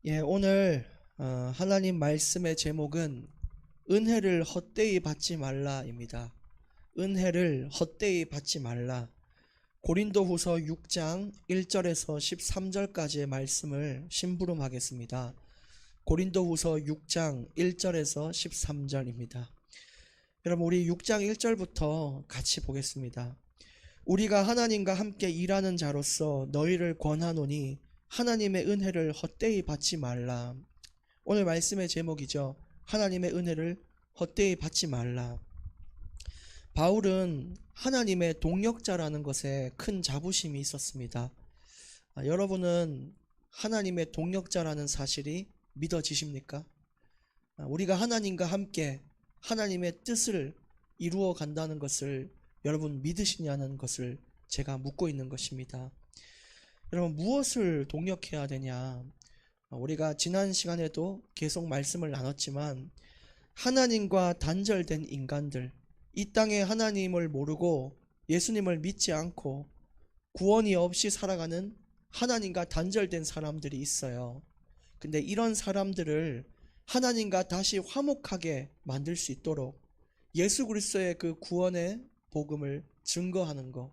오늘 하나님 말씀의 제목은 은혜를 헛되이 받지 말라입니다. 은혜를 헛되이 받지 말라. 고린도후서 6장 1절에서 13절까지의 말씀을 심부름하겠습니다. 고린도후서 6장 1절에서 13절입니다. 여러분, 우리 6장 1절부터 같이 보겠습니다. 우리가 하나님과 함께 일하는 자로서 너희를 권하노니 하나님의 은혜를 헛되이 받지 말라. 오늘 말씀의 제목이죠. 하나님의 은혜를 헛되이 받지 말라. 바울은 하나님의 동역자라는 것에 큰 자부심이 있었습니다. 여러분은 하나님의 동역자라는 사실이 믿어지십니까? 우리가 하나님과 함께 하나님의 뜻을 이루어 간다는 것을 여러분 믿으시냐는 것을 제가 묻고 있는 것입니다. 여러분, 무엇을 동역해야 되냐? 우리가 지난 시간에도 계속 말씀을 나눴지만 하나님과 단절된 인간들, 이 땅에 하나님을 모르고 예수님을 믿지 않고 구원이 없이 살아가는 하나님과 단절된 사람들이 있어요. 근데 이런 사람들을 하나님과 다시 화목하게 만들 수 있도록 예수 그리스도의 그 구원의 복음을 증거하는 것,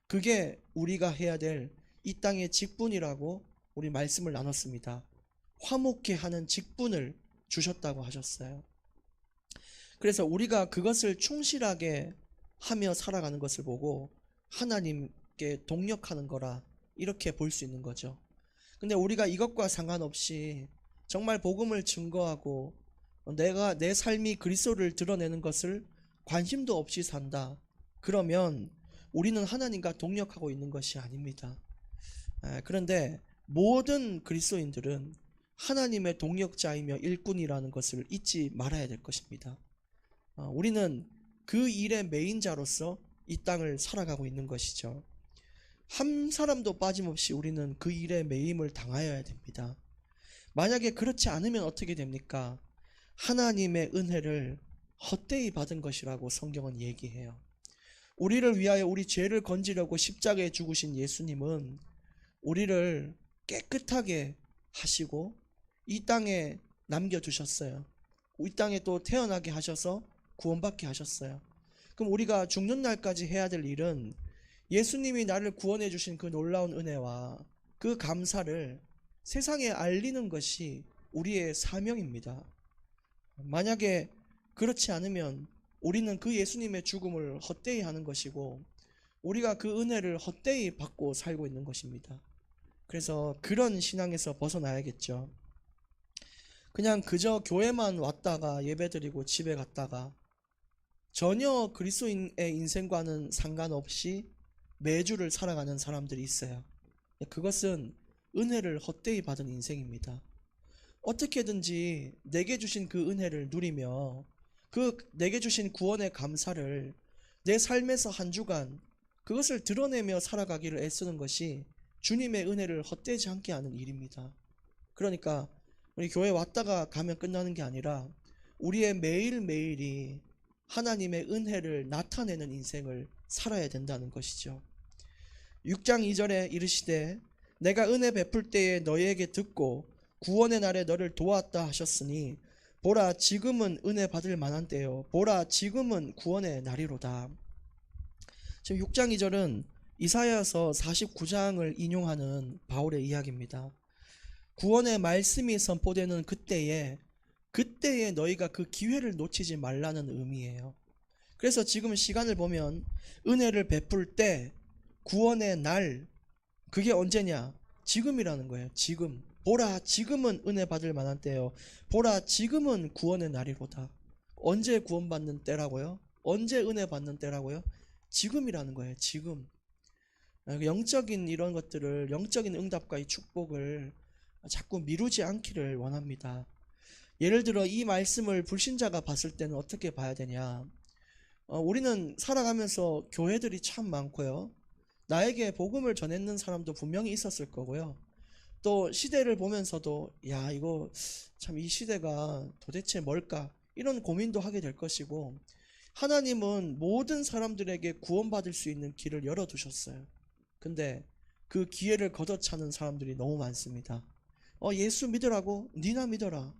그게 우리가 해야 될 이 땅의 직분이라고 우리 말씀을 나눴습니다. 화목케 하는 직분을 주셨다고 하셨어요. 그래서 우리가 그것을 충실하게 하며 살아가는 것을 보고 하나님께 동역하는 거라 이렇게 볼 수 있는 거죠. 근데 우리가 이것과 상관없이 정말 복음을 증거하고 내가 내 삶이 그리스도를 드러내는 것을 관심도 없이 산다. 그러면 우리는 하나님과 동역하고 있는 것이 아닙니다. 그런데 모든 그리스도인들은 하나님의 동역자이며 일꾼이라는 것을 잊지 말아야 될 것입니다. 우리는 그 일의 메인자로서 이 땅을 살아가고 있는 것이죠. 한 사람도 빠짐없이 우리는 그 일의 매임을 당하여야 됩니다. 만약에 그렇지 않으면 어떻게 됩니까? 하나님의 은혜를 헛되이 받은 것이라고 성경은 얘기해요. 우리를 위하여 우리 죄를 건지려고 십자가에 죽으신 예수님은 우리를 깨끗하게 하시고 이 땅에 남겨두셨어요. 이 땅에 또 태어나게 하셔서 구원받게 하셨어요. 그럼 우리가 죽는 날까지 해야 될 일은 예수님이 나를 구원해 주신 그 놀라운 은혜와 그 감사를 세상에 알리는 것이 우리의 사명입니다. 만약에 그렇지 않으면 우리는 그 예수님의 죽음을 헛되이 하는 것이고 우리가 그 은혜를 헛되이 받고 살고 있는 것입니다. 그래서 그런 신앙에서 벗어나야겠죠. 그냥 그저 교회만 왔다가 예배드리고 집에 갔다가 전혀 그리스도인의 인생과는 상관없이 매주를 살아가는 사람들이 있어요. 그것은 은혜를 헛되이 받은 인생입니다. 어떻게든지 내게 주신 그 은혜를 누리며 그 내게 주신 구원의 감사를 내 삶에서 한 주간 그것을 드러내며 살아가기를 애쓰는 것이 주님의 은혜를 헛되지 않게 하는 일입니다. 그러니까 우리 교회 왔다가 가면 끝나는 게 아니라 우리의 매일매일이 하나님의 은혜를 나타내는 인생을 살아야 된다는 것이죠. 6장 2절에 이르시되 내가 은혜 베풀 때에 너희에게 듣고 구원의 날에 너를 도왔다 하셨으니 보라 지금은 은혜 받을 만한 때요 보라 지금은 구원의 날이로다. 지금 6장 2절은 이사야서 49장을 인용하는 바울의 이야기입니다. 구원의 말씀이 선포되는 그때에 너희가 그 기회를 놓치지 말라는 의미예요. 그래서 지금 시간을 보면 은혜를 베풀 때 구원의 날, 그게 언제냐? 지금이라는 거예요. 지금. 보라 지금은 은혜 받을 만한 때요 보라 지금은 구원의 날이로다. 언제 구원받는 때라고요? 언제 은혜 받는 때라고요? 지금이라는 거예요. 지금. 영적인 이런 것들을, 영적인 응답과 이 축복을 자꾸 미루지 않기를 원합니다. 예를 들어 이 말씀을 불신자가 봤을 때는 어떻게 봐야 되냐? 우리는 살아가면서 교회들이 참 많고요. 나에게 복음을 전했는 사람도 분명히 있었을 거고요. 또 시대를 보면서도 야 이거 참 이 시대가 도대체 뭘까? 이런 고민도 하게 될 것이고 하나님은 모든 사람들에게 구원받을 수 있는 길을 열어두셨어요. 근데 그 기회를 걷어차는 사람들이 너무 많습니다. 예수 믿으라고? 니나 믿어라.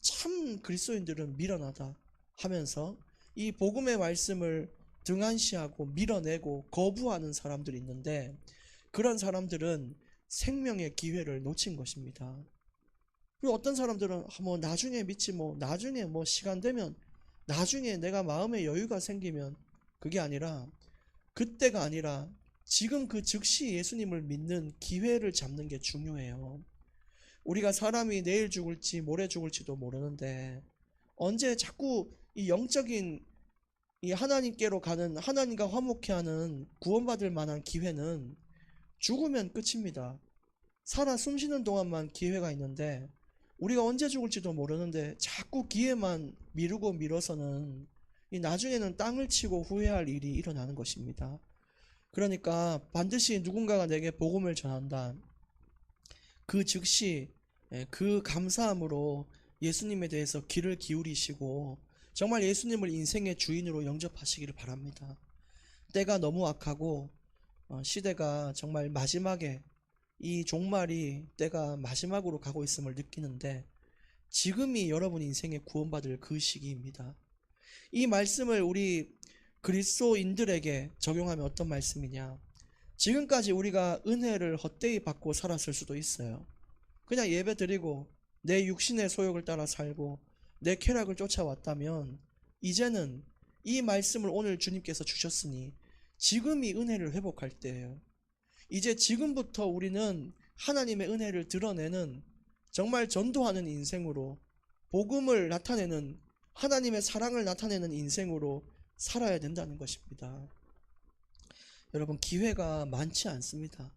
참 그리스도인들은 미련하다 하면서 이 복음의 말씀을 등한시하고 밀어내고 거부하는 사람들이 있는데, 그런 사람들은 생명의 기회를 놓친 것입니다. 그리고 어떤 사람들은 뭐 나중에 믿지, 뭐 나중에 뭐 시간 되면, 나중에 내가 마음의 여유가 생기면, 그게 아니라, 그때가 아니라 지금 그 즉시 예수님을 믿는 기회를 잡는 게 중요해요. 우리가 사람이 내일 죽을지 모레 죽을지도 모르는데, 언제 자꾸 이 영적인 이 하나님께로 가는, 하나님과 화목해하는 구원받을 만한 기회는 죽으면 끝입니다. 살아 숨쉬는 동안만 기회가 있는데, 우리가 언제 죽을지도 모르는데 자꾸 기회만 미루고 미뤄서는 이 나중에는 땅을 치고 후회할 일이 일어나는 것입니다. 그러니까 반드시 누군가가 내게 복음을 전한다. 그 즉시 그 감사함으로 예수님에 대해서 귀를 기울이시고 정말 예수님을 인생의 주인으로 영접하시기를 바랍니다. 때가 너무 악하고 시대가 정말 마지막에, 이 종말이 때가 마지막으로 가고 있음을 느끼는데, 지금이 여러분 인생의 구원받을 그 시기입니다. 이 말씀을 우리 그리스도인들에게 적용하면 어떤 말씀이냐? 지금까지 우리가 은혜를 헛되이 받고 살았을 수도 있어요. 그냥 예배 드리고 내 육신의 소욕을 따라 살고 내 쾌락을 쫓아왔다면, 이제는 이 말씀을 오늘 주님께서 주셨으니 지금이 은혜를 회복할 때예요. 이제 지금부터 우리는 하나님의 은혜를 드러내는, 정말 전도하는 인생으로, 복음을 나타내는, 하나님의 사랑을 나타내는 인생으로 살아야 된다는 것입니다. 여러분, 기회가 많지 않습니다.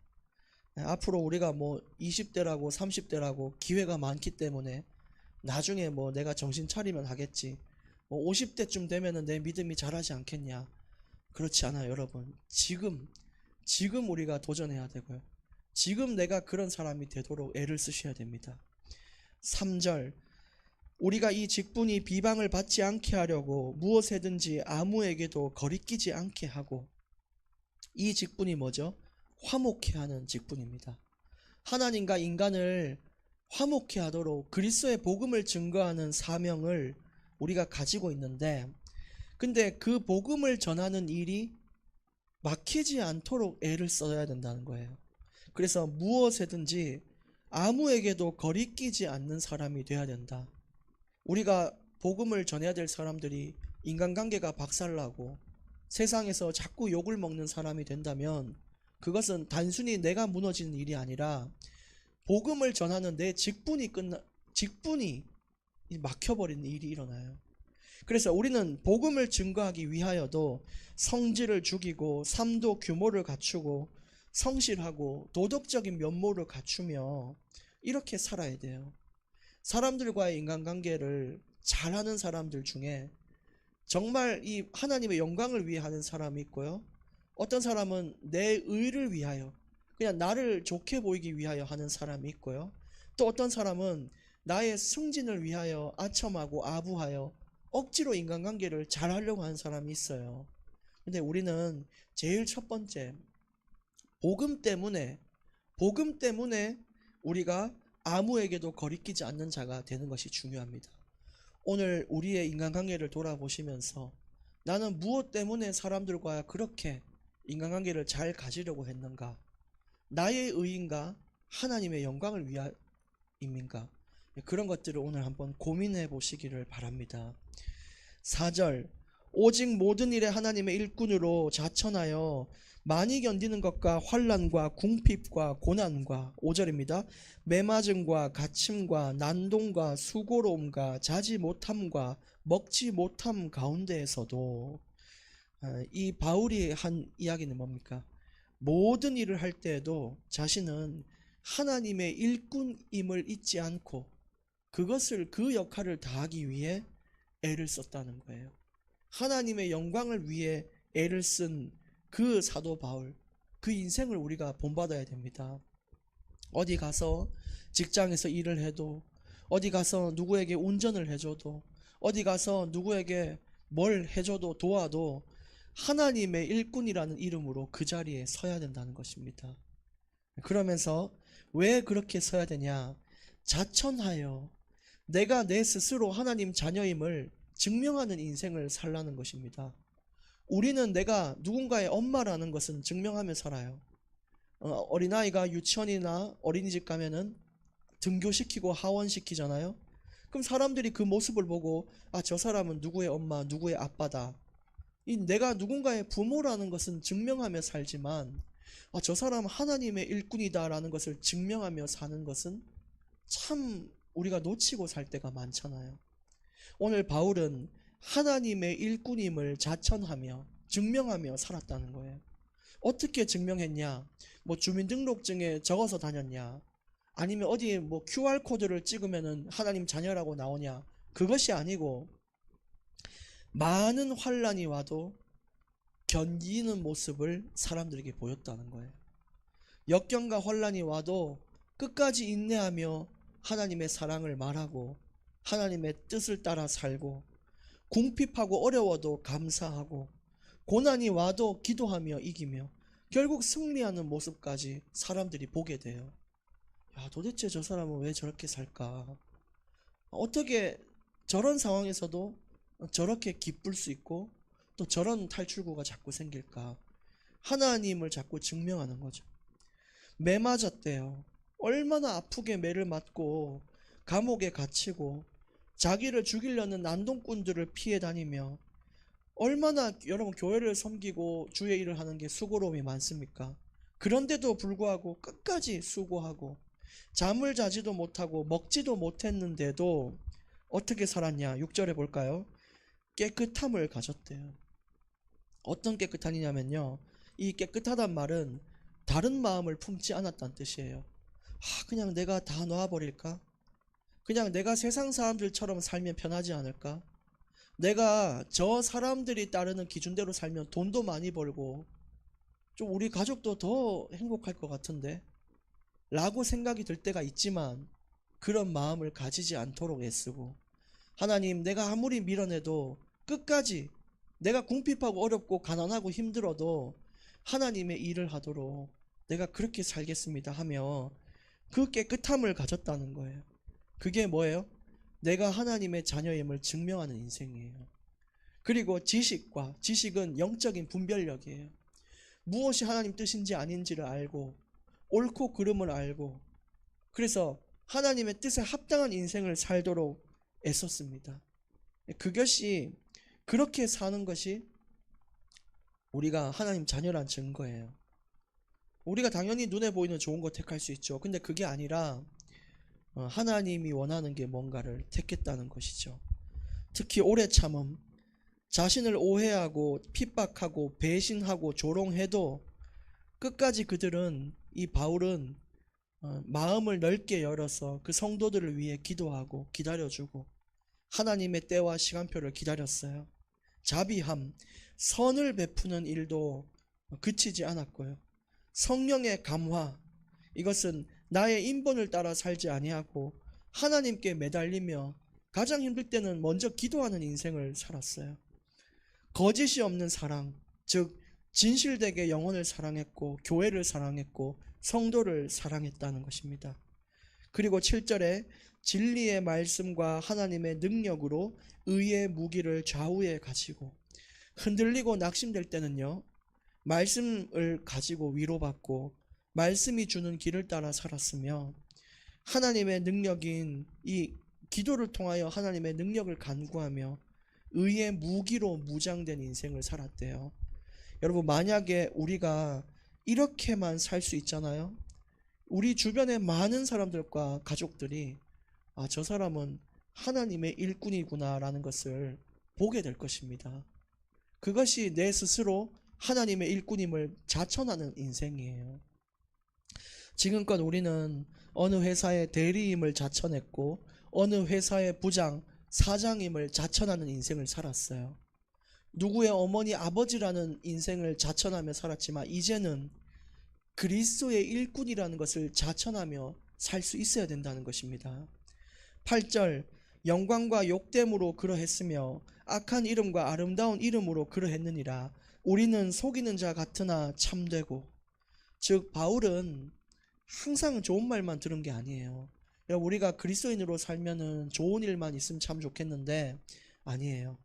앞으로 우리가 뭐 20대라고 30대라고 기회가 많기 때문에 나중에 뭐 내가 정신 차리면 하겠지, 뭐 50대쯤 되면은 내 믿음이 자라지 않겠냐. 그렇지 않아요, 여러분. 지금 우리가 도전해야 되고요. 지금 내가 그런 사람이 되도록 애를 쓰셔야 됩니다. 3절, 우리가 이 직분이 비방을 받지 않게 하려고 무엇에든지 아무에게도 거리끼지 않게 하고. 이 직분이 뭐죠? 화목해 하는 직분입니다. 하나님과 인간을 화목해 하도록 그리스도의 복음을 증거하는 사명을 우리가 가지고 있는데, 근데 그 복음을 전하는 일이 막히지 않도록 애를 써야 된다는 거예요. 그래서 무엇에든지 아무에게도 거리끼지 않는 사람이 돼야 된다. 우리가 복음을 전해야 될 사람들이 인간관계가 박살나고 세상에서 자꾸 욕을 먹는 사람이 된다면, 그것은 단순히 내가 무너지는 일이 아니라 복음을 전하는 내 직분이 막혀버리는 일이 일어나요. 그래서 우리는 복음을 증거하기 위하여도 성질을 죽이고 삶도 규모를 갖추고 성실하고 도덕적인 면모를 갖추며 이렇게 살아야 돼요. 사람들과의 인간관계를 잘하는 사람들 중에 정말 이 하나님의 영광을 위해 하는 사람이 있고요. 어떤 사람은 내 의를 위하여, 그냥 나를 좋게 보이기 위하여 하는 사람이 있고요. 또 어떤 사람은 나의 승진을 위하여 아첨하고 아부하여 억지로 인간관계를 잘 하려고 하는 사람이 있어요. 근데 우리는 제일 첫 번째, 복음 때문에 우리가 아무에게도 거리끼지 않는 자가 되는 것이 중요합니다. 오늘 우리의 인간관계를 돌아보시면서 나는 무엇 때문에 사람들과 그렇게 인간관계를 잘 가지려고 했는가? 나의 의인가? 하나님의 영광을 위함인가? 그런 것들을 오늘 한번 고민해 보시기를 바랍니다. 4절, 오직 모든 일에 하나님의 일꾼으로 자천하여 많이 견디는 것과 환난과 궁핍과 고난과, 5절입니다. 매맞음과 갇힘과 난동과 수고로움과 자지 못함과 먹지 못함 가운데에서도, 이 바울이 한 이야기는 뭡니까? 모든 일을 할 때에도 자신은 하나님의 일꾼임을 잊지 않고 그 역할을 다하기 위해 애를 썼다는 거예요. 하나님의 영광을 위해 애를 쓴 그 사도 바울, 그 인생을 우리가 본받아야 됩니다. 어디 가서 직장에서 일을 해도, 어디 가서 누구에게 운전을 해줘도, 어디 가서 누구에게 뭘 해줘도 도와도 하나님의 일꾼이라는 이름으로 그 자리에 서야 된다는 것입니다. 그러면서 왜 그렇게 서야 되냐? 자천하여 내가 내 스스로 하나님 자녀임을 증명하는 인생을 살라는 것입니다. 우리는 내가 누군가의 엄마라는 것은 증명하며 살아요. 어린아이가 유치원이나 어린이집 가면은 등교시키고 하원시키잖아요. 그럼 사람들이 그 모습을 보고 저 사람은 누구의 엄마, 누구의 아빠다. 내가 누군가의 부모라는 것은 증명하며 살지만 저 사람은 하나님의 일꾼이다라는 것을 증명하며 사는 것은 참 우리가 놓치고 살 때가 많잖아요. 오늘 바울은 하나님의 일꾼임을 자천하며 증명하며 살았다는 거예요. 어떻게 증명했냐? 주민등록증에 적어서 다녔냐? 아니면 어디에 QR코드를 찍으면은 하나님 자녀라고 나오냐? 그것이 아니고 많은 환란이 와도 견디는 모습을 사람들에게 보였다는 거예요. 역경과 환란이 와도 끝까지 인내하며 하나님의 사랑을 말하고 하나님의 뜻을 따라 살고 궁핍하고 어려워도 감사하고 고난이 와도 기도하며 이기며 결국 승리하는 모습까지 사람들이 보게 돼요. 도대체 저 사람은 왜 저렇게 살까? 어떻게 저런 상황에서도 저렇게 기쁠 수 있고 또 저런 탈출구가 자꾸 생길까? 하나님을 자꾸 증명하는 거죠. 매 맞았대요. 얼마나 아프게 매를 맞고 감옥에 갇히고 자기를 죽이려는 난동꾼들을 피해 다니며 얼마나 여러분 교회를 섬기고 주의 일을 하는 게 수고로움이 많습니까? 그런데도 불구하고 끝까지 수고하고 잠을 자지도 못하고 먹지도 못했는데도 어떻게 살았냐? 6절에 볼까요? 깨끗함을 가졌대요. 어떤 깨끗함이냐면요, 이 깨끗하단 말은 다른 마음을 품지 않았다는 뜻이에요. 그냥 내가 다 놓아버릴까? 그냥 내가 세상 사람들처럼 살면 편하지 않을까? 내가 저 사람들이 따르는 기준대로 살면 돈도 많이 벌고 좀 우리 가족도 더 행복할 것 같은데 라고 생각이 들 때가 있지만 그런 마음을 가지지 않도록 애쓰고, 하나님, 내가 아무리 밀어내도 끝까지 내가 궁핍하고 어렵고 가난하고 힘들어도 하나님의 일을 하도록 내가 그렇게 살겠습니다 하며 그 깨끗함을 가졌다는 거예요. 그게 뭐예요? 내가 하나님의 자녀임을 증명하는 인생이에요. 그리고 지식은 영적인 분별력이에요. 무엇이 하나님 뜻인지 아닌지를 알고 옳고 그름을 알고, 그래서 하나님의 뜻에 합당한 인생을 살도록 애썼습니다. 그것이, 그렇게 사는 것이 우리가 하나님 자녀란 증거예요. 우리가 당연히 눈에 보이는 좋은 거 택할 수 있죠. 근데 그게 아니라 하나님이 원하는 게 뭔가를 택했다는 것이죠. 특히 오래 참음, 자신을 오해하고 핍박하고 배신하고 조롱해도 끝까지 그들은, 이 바울은 마음을 넓게 열어서 그 성도들을 위해 기도하고 기다려주고 하나님의 때와 시간표를 기다렸어요. 자비함, 선을 베푸는 일도 그치지 않았고요. 성령의 감화, 이것은 나의 인본을 따라 살지 아니하고 하나님께 매달리며 가장 힘들 때는 먼저 기도하는 인생을 살았어요. 거짓이 없는 사랑, 즉 진실되게 영혼을 사랑했고 교회를 사랑했고 성도를 사랑했다는 것입니다. 그리고 7절에 진리의 말씀과 하나님의 능력으로 의의 무기를 좌우에 가지고, 흔들리고 낙심될 때는요, 말씀을 가지고 위로받고 말씀이 주는 길을 따라 살았으며 하나님의 능력인 이 기도를 통하여 하나님의 능력을 간구하며 의의 무기로 무장된 인생을 살았대요. 여러분, 만약에 우리가 이렇게만 살 수 있잖아요. 우리 주변의 많은 사람들과 가족들이 저 사람은 하나님의 일꾼이구나 라는 것을 보게 될 것입니다. 그것이 내 스스로 하나님의 일꾼임을 자천하는 인생이에요. 지금껏 우리는 어느 회사의 대리임을 자천했고 어느 회사의 부장, 사장임을 자천하는 인생을 살았어요. 누구의 어머니, 아버지라는 인생을 자천하며 살았지만 이제는 그리스도의 일꾼이라는 것을 자천하며 살 수 있어야 된다는 것입니다. 8절, 영광과 욕됨으로 그러했으며 악한 이름과 아름다운 이름으로 그러했느니라. 우리는 속이는 자 같으나 참되고. 즉 바울은 항상 좋은 말만 들은 게 아니에요. 여러분, 우리가 그리스도인으로 살면은 좋은 일만 있으면 참 좋겠는데 아니에요.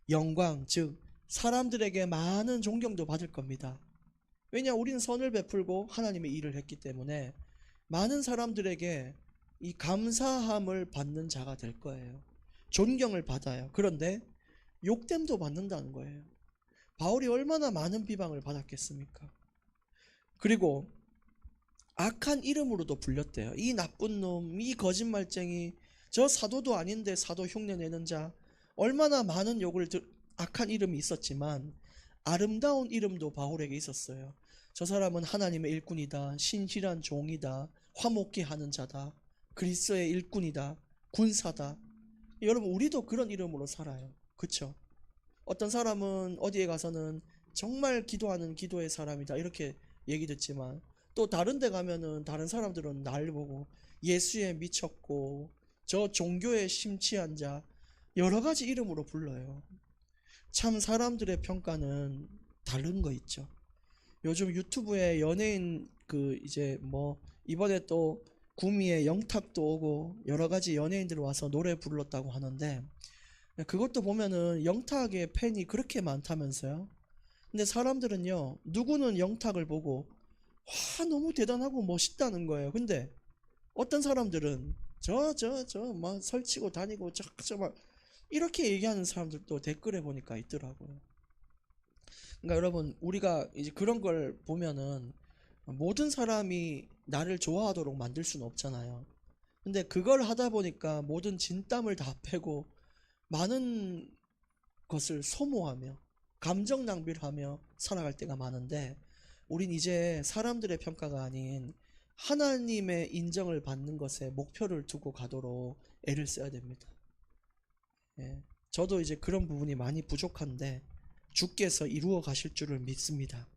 영광, 즉 사람들에게 많은 존경도 받을 겁니다. 왜냐, 우리는 선을 베풀고 하나님의 일을 했기 때문에 많은 사람들에게 이 감사함을 받는 자가 될 거예요. 존경을 받아요. 그런데 욕됨도 받는다는 거예요. 바울이 얼마나 많은 비방을 받았겠습니까? 그리고 악한 이름으로도 불렸대요. 이 나쁜 놈, 이 거짓말쟁이, 저 사도도 아닌데 사도 흉내내는 자, 얼마나 많은 악한 이름이 있었지만 아름다운 이름도 바울에게 있었어요. 저 사람은 하나님의 일꾼이다, 신실한 종이다, 화목케 하는 자다, 그리스도의 일꾼이다, 군사다. 여러분, 우리도 그런 이름으로 살아요. 그쵸? 어떤 사람은 어디에 가서는 정말 기도하는 기도의 사람이다 이렇게 얘기 듣지만, 또 다른 데 가면은 다른 사람들은 날 보고 예수에 미쳤고 저 종교에 심취한 자, 여러 가지 이름으로 불러요. 참 사람들의 평가는 다른 거 있죠. 요즘 유튜브에 연예인 이제 뭐 이번에 또 구미에 영탁도 오고 여러 가지 연예인들 와서 노래 불렀다고 하는데, 그것도 보면은 영탁의 팬이 그렇게 많다면서요. 근데 사람들은요, 누구는 영탁을 보고 와 너무 대단하고 멋있다는 거예요. 근데 어떤 사람들은 막 설치고 다니고 저 막 이렇게 얘기하는 사람들도 댓글에 보니까 있더라고요. 그러니까 여러분, 우리가 이제 그런 걸 보면은 모든 사람이 나를 좋아하도록 만들 수는 없잖아요. 근데 그걸 하다 보니까 모든 진땀을 다 빼고 많은 것을 소모하며 감정 낭비를 하며 살아갈 때가 많은데, 우린 이제 사람들의 평가가 아닌 하나님의 인정을 받는 것에 목표를 두고 가도록 애를 써야 됩니다. 예, 저도 이제 그런 부분이 많이 부족한데 주께서 이루어 가실 줄을 믿습니다.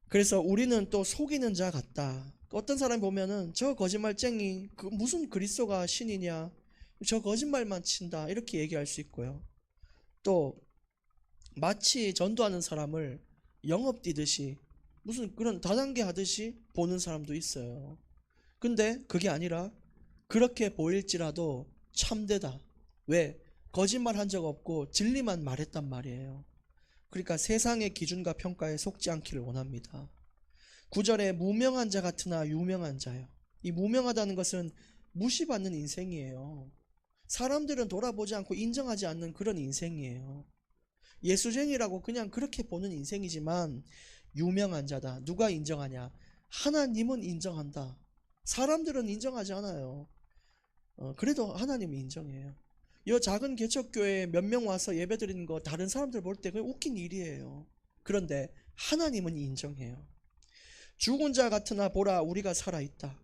그래서 우리는 또 속이는 자 같다. 어떤 사람 보면은 저 거짓말쟁이, 무슨 그리스도가 신이냐, 저 거짓말만 친다 이렇게 얘기할 수 있고요. 또 마치 전도하는 사람을 영업 뛰듯이 무슨 그런 다단계 하듯이 보는 사람도 있어요. 근데 그게 아니라 그렇게 보일지라도 참되다. 왜? 거짓말 한 적 없고 진리만 말했단 말이에요. 그러니까 세상의 기준과 평가에 속지 않기를 원합니다. 9절에 무명한 자 같으나 유명한 자요. 이 무명하다는 것은 무시받는 인생이에요. 사람들은 돌아보지 않고 인정하지 않는 그런 인생이에요. 예수쟁이라고 그냥 그렇게 보는 인생이지만 유명한 자다. 누가 인정하냐? 하나님은 인정한다. 사람들은 인정하지 않아요. 그래도 하나님이 인정해요. 이 작은 개척교회에 몇 명 와서 예배 드리는 거 다른 사람들 볼 때 그냥 웃긴 일이에요. 그런데 하나님은 인정해요. 죽은 자 같으나 보라 우리가 살아있다.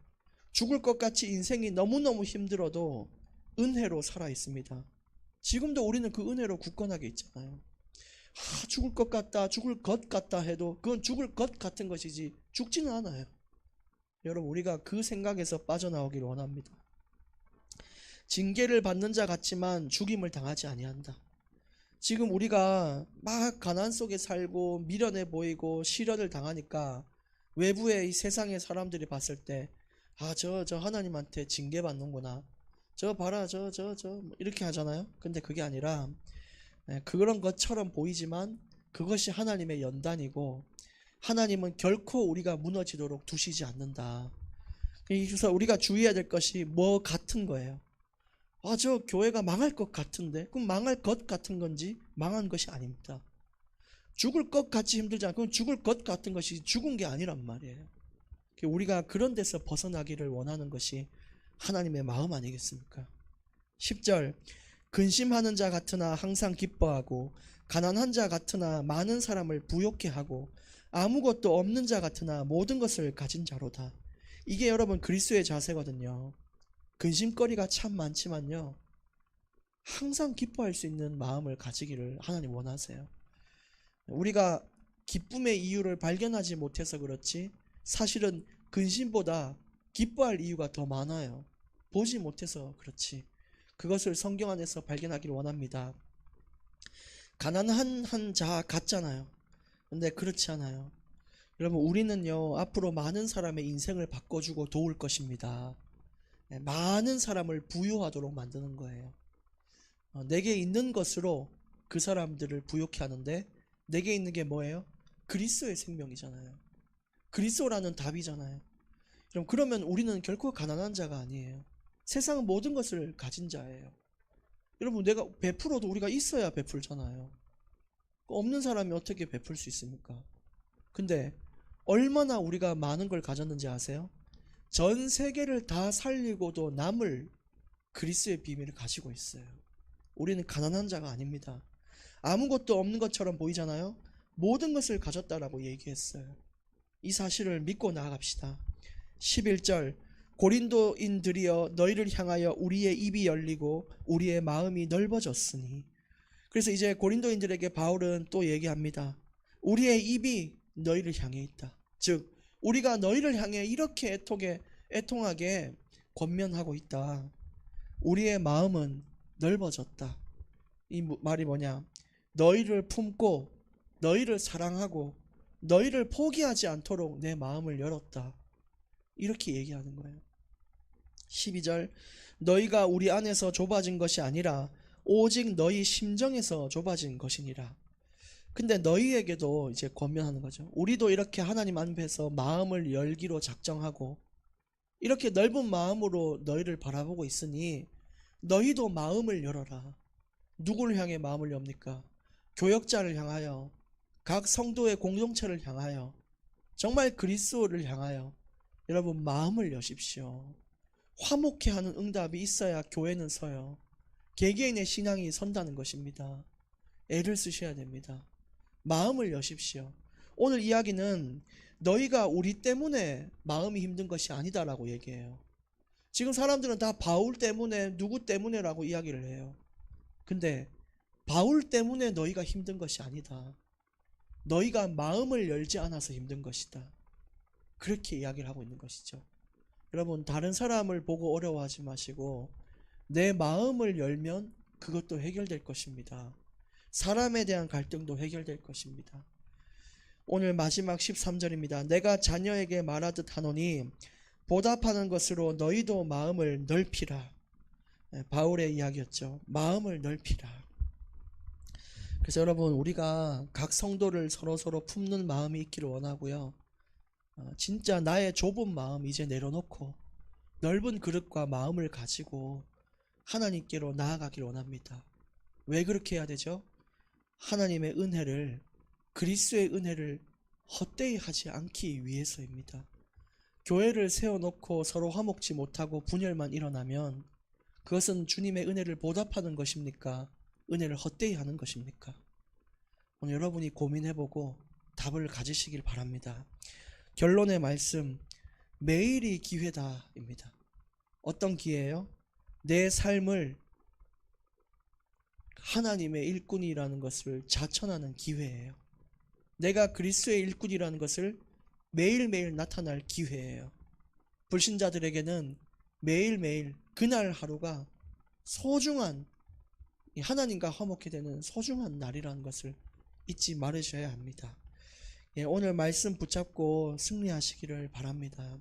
죽을 것 같이 인생이 너무너무 힘들어도 은혜로 살아있습니다. 지금도 우리는 그 은혜로 굳건하게 있잖아요. 죽을 것 같다, 죽을 것 같다 해도 그건 죽을 것 같은 것이지 죽지는 않아요. 여러분, 우리가 그 생각에서 빠져나오기를 원합니다. 징계를 받는 자 같지만 죽임을 당하지 아니한다. 지금 우리가 막 가난 속에 살고 미련해 보이고 시련을 당하니까 외부의 이 세상의 사람들이 봤을 때 저 하나님한테 징계받는구나, 저 봐라 저 이렇게 하잖아요. 근데 그게 아니라 그런 것처럼 보이지만 그것이 하나님의 연단이고 하나님은 결코 우리가 무너지도록 두시지 않는다. 그래서 우리가 주의해야 될 것이 뭐 같은 거예요. 저 교회가 망할 것 같은데, 그럼 망할 것 같은 건지 망한 것이 아닙니다. 죽을 것 같이 힘들지 않고 죽을 것 같은 것이 죽은 게 아니란 말이에요. 우리가 그런 데서 벗어나기를 원하는 것이 하나님의 마음 아니겠습니까? 10절, 근심하는 자 같으나 항상 기뻐하고 가난한 자 같으나 많은 사람을 부욕케 하고 아무것도 없는 자 같으나 모든 것을 가진 자로다. 이게 여러분 그리스도의 자세거든요. 근심거리가 참 많지만요, 항상 기뻐할 수 있는 마음을 가지기를 하나님 원하세요. 우리가 기쁨의 이유를 발견하지 못해서 그렇지 사실은 근심보다 기뻐할 이유가 더 많아요. 보지 못해서 그렇지. 그것을 성경 안에서 발견하기를 원합니다. 가난한 자 같잖아요. 근데 그렇지 않아요. 여러분, 우리는요 앞으로 많은 사람의 인생을 바꿔주고 도울 것입니다. 많은 사람을 부유하도록 만드는 거예요. 내게 있는 것으로 그 사람들을 부욕해 하는데, 내게 있는 게 뭐예요? 그리스도의 생명이잖아요. 그리스도라는 답이잖아요. 그러면 우리는 결코 가난한 자가 아니에요. 세상 모든 것을 가진 자예요. 여러분, 내가 베풀어도 우리가 있어야 베풀잖아요. 없는 사람이 어떻게 베풀 수 있습니까? 근데 얼마나 우리가 많은 걸 가졌는지 아세요? 전 세계를 다 살리고도 남을 그리스도의 비밀을 가지고 있어요. 우리는 가난한 자가 아닙니다. 아무것도 없는 것처럼 보이잖아요. 모든 것을 가졌다라고 얘기했어요. 이 사실을 믿고 나아갑시다. 11절, 고린도인들이여 너희를 향하여 우리의 입이 열리고 우리의 마음이 넓어졌으니. 그래서 이제 고린도인들에게 바울은 또 얘기합니다. 우리의 입이 너희를 향해 있다. 즉 우리가 너희를 향해 이렇게 애통하게 권면하고 있다. 우리의 마음은 넓어졌다. 이 말이 뭐냐? 너희를 품고 너희를 사랑하고 너희를 포기하지 않도록 내 마음을 열었다. 이렇게 얘기하는 거예요. 12절, 너희가 우리 안에서 좁아진 것이 아니라 오직 너희 심정에서 좁아진 것이니라. 근데 너희에게도 이제 권면하는 거죠. 우리도 이렇게 하나님 앞에서 마음을 열기로 작정하고 이렇게 넓은 마음으로 너희를 바라보고 있으니 너희도 마음을 열어라. 누구를 향해 마음을 엽니까? 교역자를 향하여, 각 성도의 공동체를 향하여, 정말 그리스도를 향하여 여러분 마음을 여십시오. 화목해 하는 응답이 있어야 교회는 서요. 개개인의 신앙이 선다는 것입니다. 애를 쓰셔야 됩니다. 마음을 여십시오. 오늘 이야기는 너희가 우리 때문에 마음이 힘든 것이 아니다라고 얘기해요. 지금 사람들은 다 바울 때문에 누구 때문에라고 이야기를 해요. 근데 바울 때문에 너희가 힘든 것이 아니다. 너희가 마음을 열지 않아서 힘든 것이다. 그렇게 이야기를 하고 있는 것이죠. 여러분, 다른 사람을 보고 어려워하지 마시고 내 마음을 열면 그것도 해결될 것입니다. 사람에 대한 갈등도 해결될 것입니다. 오늘 마지막 13절입니다. 내가 자녀에게 말하듯 하노니 보답하는 것으로 너희도 마음을 넓히라. 바울의 이야기였죠. 마음을 넓히라. 그래서 여러분, 우리가 각 성도를 서로 품는 마음이 있기를 원하고요. 진짜 나의 좁은 마음 이제 내려놓고 넓은 그릇과 마음을 가지고 하나님께로 나아가길 원합니다. 왜 그렇게 해야 되죠? 하나님의 은혜를, 그리스도의 은혜를 헛되이 하지 않기 위해서입니다. 교회를 세워놓고 서로 화목지 못하고 분열만 일어나면 그것은 주님의 은혜를 보답하는 것입니까? 은혜를 헛되이 하는 것입니까? 오늘 여러분이 고민해보고 답을 가지시길 바랍니다. 결론의 말씀, 매일이 기회다입니다. 어떤 기회예요? 내 삶을 하나님의 일꾼이라는 것을 자천하는 기회예요. 내가 그리스도의 일꾼이라는 것을 매일매일 나타날 기회예요. 불신자들에게는 매일매일 그날 하루가 소중한, 하나님과 화목해 되는 소중한 날이라는 것을 잊지 말으셔야 합니다. 오늘 말씀 붙잡고 승리하시기를 바랍니다.